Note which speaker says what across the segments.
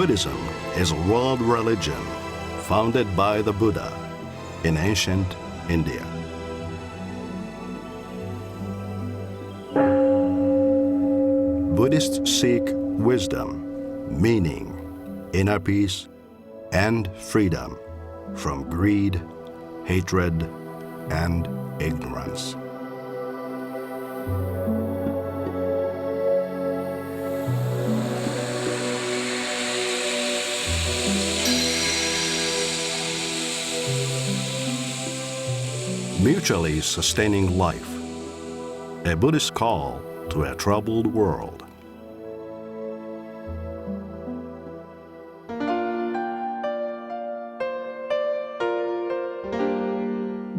Speaker 1: Buddhism is a world religion founded by the Buddha in ancient India. Buddhists seek wisdom, meaning, inner peace, and freedom from greed, hatred, and ignorance. Mutually sustaining life, a Buddhist call to a troubled world.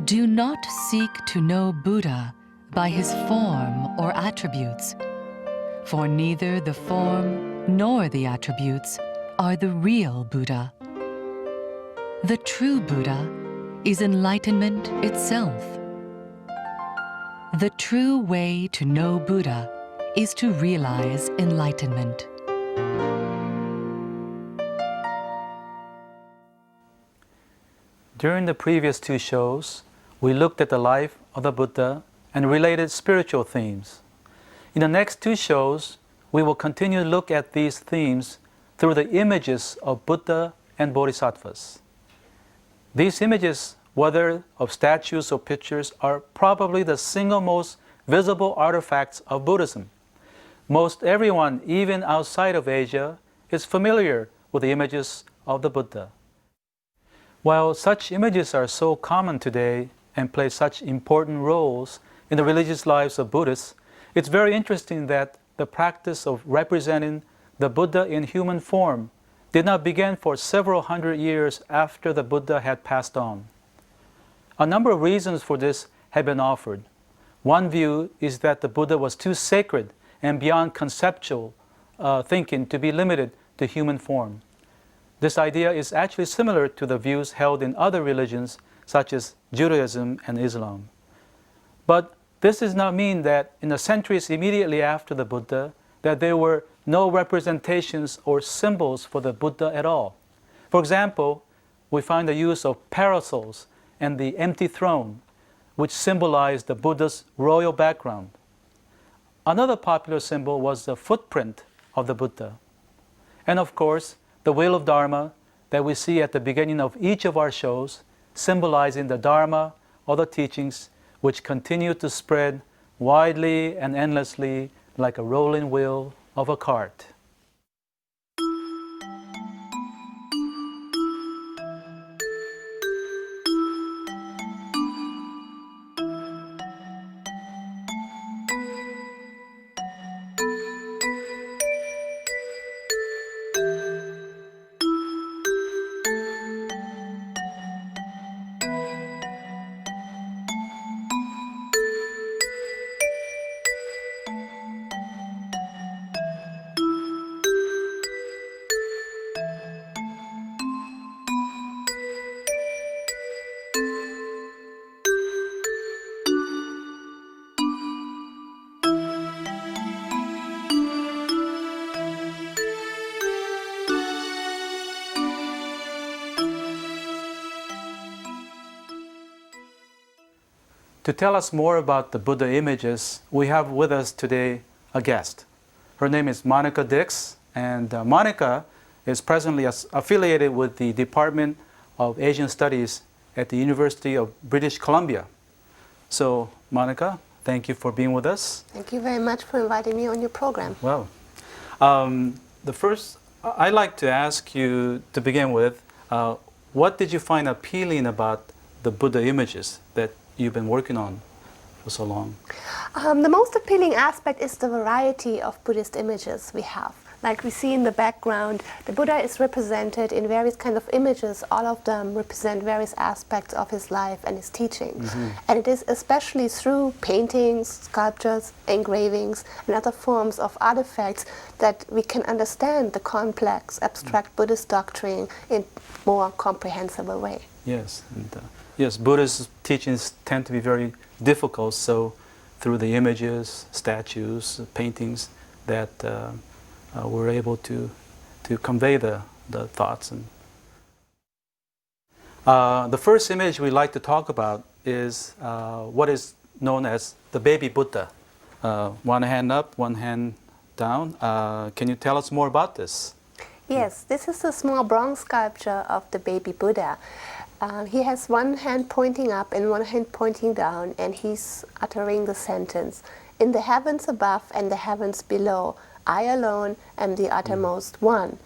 Speaker 2: Do not seek to know Buddha by his form or attributes, for neither the form nor the attributes are the real Buddha. The true Buddha is enlightenment itself. The true way to know Buddha is to realize enlightenment.
Speaker 3: During the previous two shows, we looked at the life of the Buddha and related spiritual themes. In the next two shows, we will continue to look at these themes through the images of Buddha and Bodhisattvas. These images, whether of statues or pictures, are probably the single most visible artifacts of Buddhism. Most everyone, even outside of Asia, is familiar with the images of the Buddha. While such images are so common today and play such important roles in the religious lives of Buddhists, it's very interesting that the practice of representing the Buddha in human form did not begin for several hundred years after the Buddha had passed on. A number of reasons for this have been offered. One view is that the Buddha was too sacred and beyond conceptual thinking to be limited to human form. This idea is actually similar to the views held in other religions such as Judaism and Islam. But this does not mean that in the centuries immediately after the Buddha that there were no representations or symbols for the Buddha at all. For example, we find the use of parasols and the empty throne, which symbolized the Buddha's royal background. Another popular symbol was the footprint of the Buddha. And of course, the wheel of Dharma that we see at the beginning of each of our shows, symbolizing the Dharma or the teachings which continue to spread widely and endlessly like a rolling wheel of a cart. To tell us more about the Buddha images, we have with us today a guest. Her name is Monica Dix, and Monica is presently affiliated with the Department of Asian Studies at the University of British Columbia. So, Monica, thank you for being with us.
Speaker 4: Thank you very much for inviting me on your program.
Speaker 3: Well, I'd like to ask you to begin with, what did you find appealing about the Buddha images that you've been working on for so long?
Speaker 4: The most appealing aspect is the variety of Buddhist images we have. Like we see in the background, the Buddha is represented in various kinds of images. All of them represent various aspects of his life and his teachings. Mm-hmm. And it is especially through paintings, sculptures, engravings, and other forms of artifacts that we can understand the complex, abstract Buddhist doctrine in a more comprehensible way.
Speaker 3: Yes, and, yes, Buddhist teachings tend to be very difficult, so through the images, statues, paintings, that we're able to convey the the thoughts. And the first image we like to talk about is what is known as the baby Buddha. One hand up, one hand down. Can you tell us more about this?
Speaker 4: Yes, this is a small bronze sculpture of the baby Buddha. He has one hand pointing up and one hand pointing down, and he's uttering the sentence, "In the heavens above and the heavens below, I alone am the uttermost one."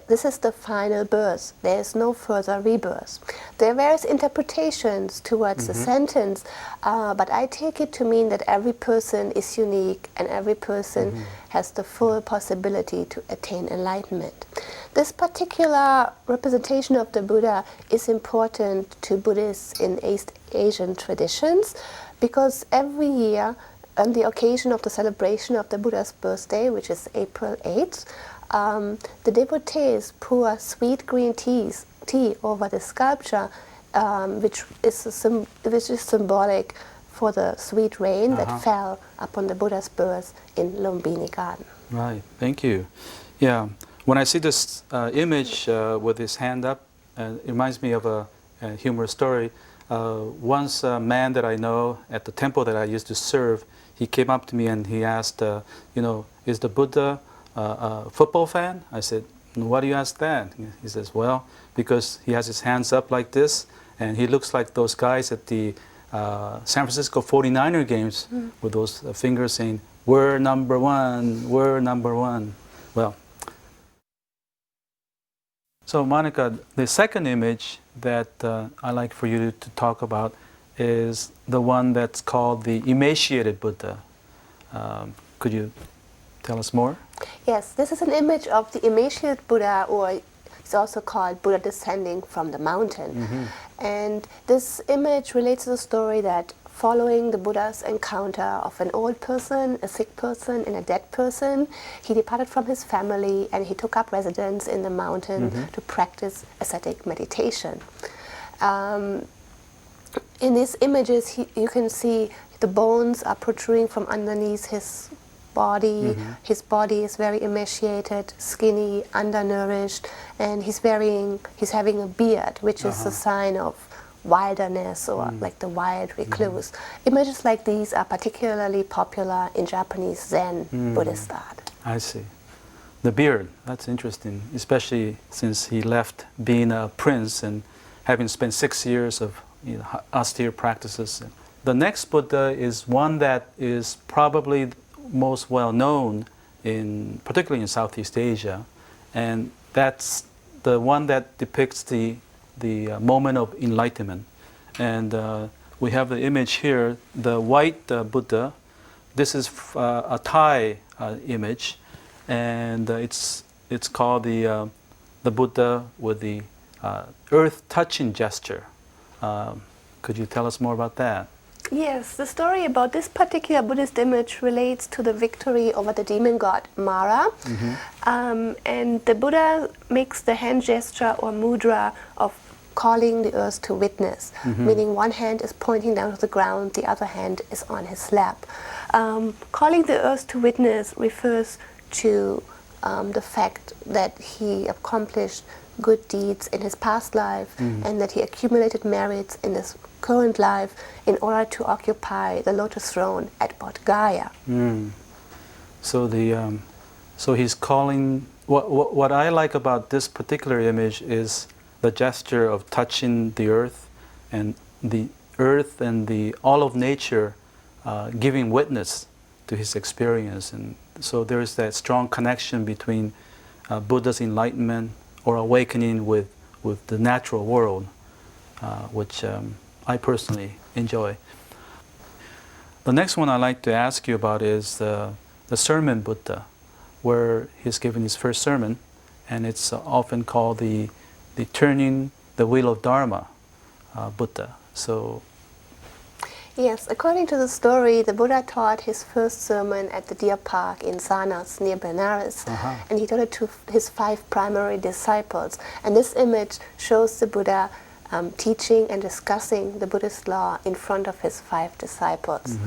Speaker 4: This is the final birth. There is no further rebirth. There are various interpretations towards the sentence, but I take it to mean that every person is unique and every person has the full possibility to attain enlightenment. This particular representation of the Buddha is important to Buddhists in East Asian traditions because every year, on the occasion of the celebration of the Buddha's birthday, which is April 8th, the devotees pour sweet green tea over the sculpture, which is symbolic for the sweet rain that fell upon the Buddha's birth in Lumbini Garden.
Speaker 3: Right, thank you. Yeah, when I see this image with his hand up, it reminds me of a humorous story. Once a man that I know at the temple that I used to serve, he came up to me and he asked, is the Buddha a football fan? I said, why do you ask that? He says, well, because he has his hands up like this, and he looks like those guys at the San Francisco 49er games with those fingers saying, "We're number one, we're number one." Well, so Monica, the second image that I like for you to talk about is the one that's called the emaciated Buddha. Could you tell us more?
Speaker 4: Yes, this is an image of the emaciated Buddha, or it's also called Buddha descending from the mountain. And this image relates to the story that following the Buddha's encounter of an old person, a sick person, and a dead person, he departed from his family and he took up residence in the mountain to practice ascetic meditation. In these images, you can see the bones are protruding from underneath his body. His body is very emaciated, skinny, undernourished, and he's having a beard, which is a sign of wilderness or like the wild recluse. Images like these are particularly popular in Japanese Zen Buddhist art.
Speaker 3: I see. The beard, that's interesting, especially since he left being a prince and having spent 6 years of austere practices. The next Buddha is one that is probably most well known particularly in Southeast Asia, and that's the one that depicts the moment of enlightenment. And we have the image here, the white Buddha. This is a Thai image, and it's called the Buddha with the earth touching gesture. Could you tell us more about that?
Speaker 4: Yes, the story about this particular Buddhist image relates to the victory over the demon god Mara. And the Buddha makes the hand gesture or mudra of calling the earth to witness, meaning one hand is pointing down to the ground, the other hand is on his lap. Calling the earth to witness refers to the fact that he accomplished good deeds in his past life and that he accumulated merits in his current life in order to occupy the lotus throne at Bodh Gaya.
Speaker 3: So he's calling. What I like about this particular image is the gesture of touching the earth and all of nature giving witness to his experience. And so there is that strong connection between Buddha's enlightenment or awakening with the natural world, which I personally enjoy. The next one I'd like to ask you about is the Sermon Buddha, where he's given his first sermon, and it's often called the turning the wheel of Dharma Buddha. So,
Speaker 4: yes, according to the story, the Buddha taught his first sermon at the deer park in Sarnath near Benares, and he taught it to his 5 primary disciples. And this image shows the Buddha teaching and discussing the Buddhist law in front of his 5 disciples.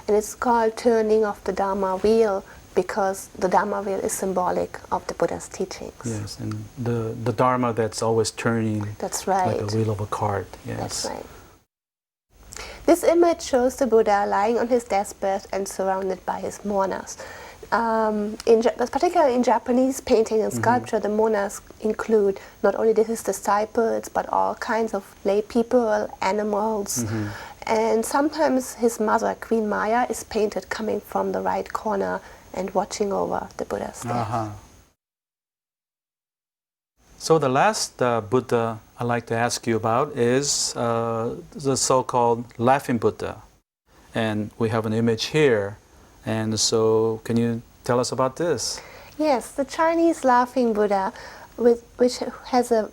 Speaker 4: And it's called turning of the Dharma wheel because the Dharma wheel is symbolic of the Buddha's teachings.
Speaker 3: Yes, and the Dharma that's always turning.
Speaker 4: That's right.
Speaker 3: Like a wheel of a cart. Yes.
Speaker 4: That's right. This image shows the Buddha lying on his deathbed and surrounded by his mourners. Particularly in Japanese painting and sculpture, the mourners include not only his disciples, but all kinds of lay people, animals, and sometimes his mother, Queen Maya, is painted coming from the right corner and watching over the Buddha's death.
Speaker 3: So the last Buddha I'd like to ask you about is the so-called Laughing Buddha. And we have an image here. And so can you tell us about this?
Speaker 4: Yes, the Chinese Laughing Buddha, which has a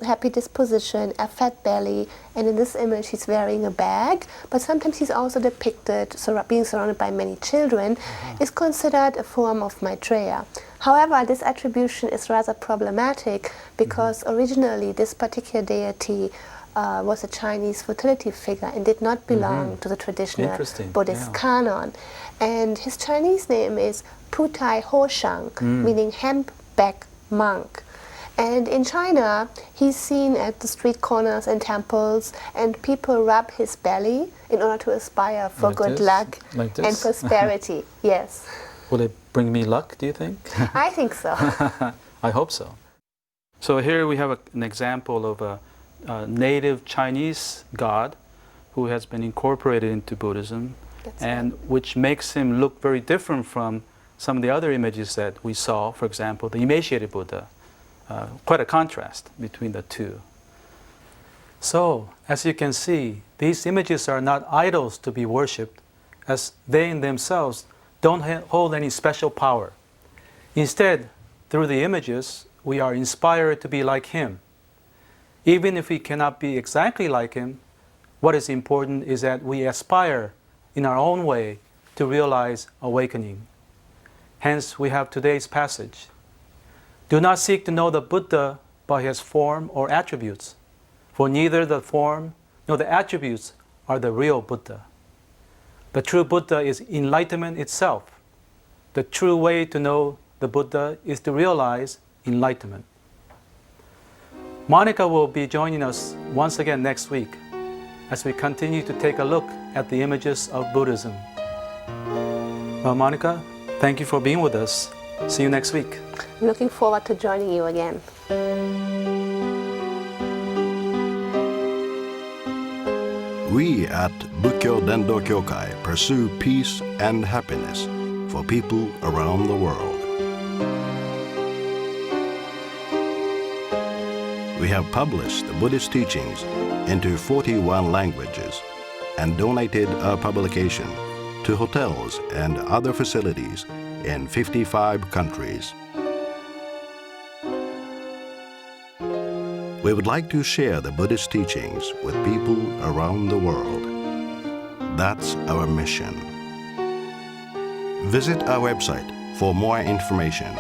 Speaker 4: happy disposition, a fat belly, and in this image he's wearing a bag, but sometimes he's also depicted being surrounded by many children, is considered a form of Maitreya. However, this attribution is rather problematic because originally this particular deity was a Chinese fertility figure and did not belong to the traditional Buddhist canon. And his Chinese name is Putai Hoshang, meaning hemp-back monk. And in China, he's seen at the street corners and temples, and people rub his belly in order to aspire for good luck and prosperity. Yes.
Speaker 3: Will it bring me luck, do you think?
Speaker 4: I think so.
Speaker 3: I hope so. So here we have an example of a native Chinese god who has been incorporated into Buddhism, and which makes him look very different from some of the other images that we saw, for example, the emaciated Buddha. Quite a contrast between the two. So, as you can see, these images are not idols to be worshipped, as they in themselves don't hold any special power. Instead, through the images, we are inspired to be like him. Even if we cannot be exactly like him, what is important is that we aspire in our own way to realize awakening. Hence, we have today's passage. Do not seek to know the Buddha by his form or attributes, for neither the form nor the attributes are the real Buddha. The true Buddha is enlightenment itself. The true way to know the Buddha is to realize enlightenment. Monica will be joining us once again next week as we continue to take a look at the images of Buddhism. Well, Monica, thank you for being with us. See you next week.
Speaker 4: I'm looking forward to joining you again.
Speaker 1: We at Bukkyo Dendo Kyokai pursue peace and happiness for people around the world. We have published the Buddhist teachings into 41 languages and donated our publication to hotels and other facilities in 55 countries. We would like to share the Buddhist teachings with people around the world. That's our mission. Visit our website for more information.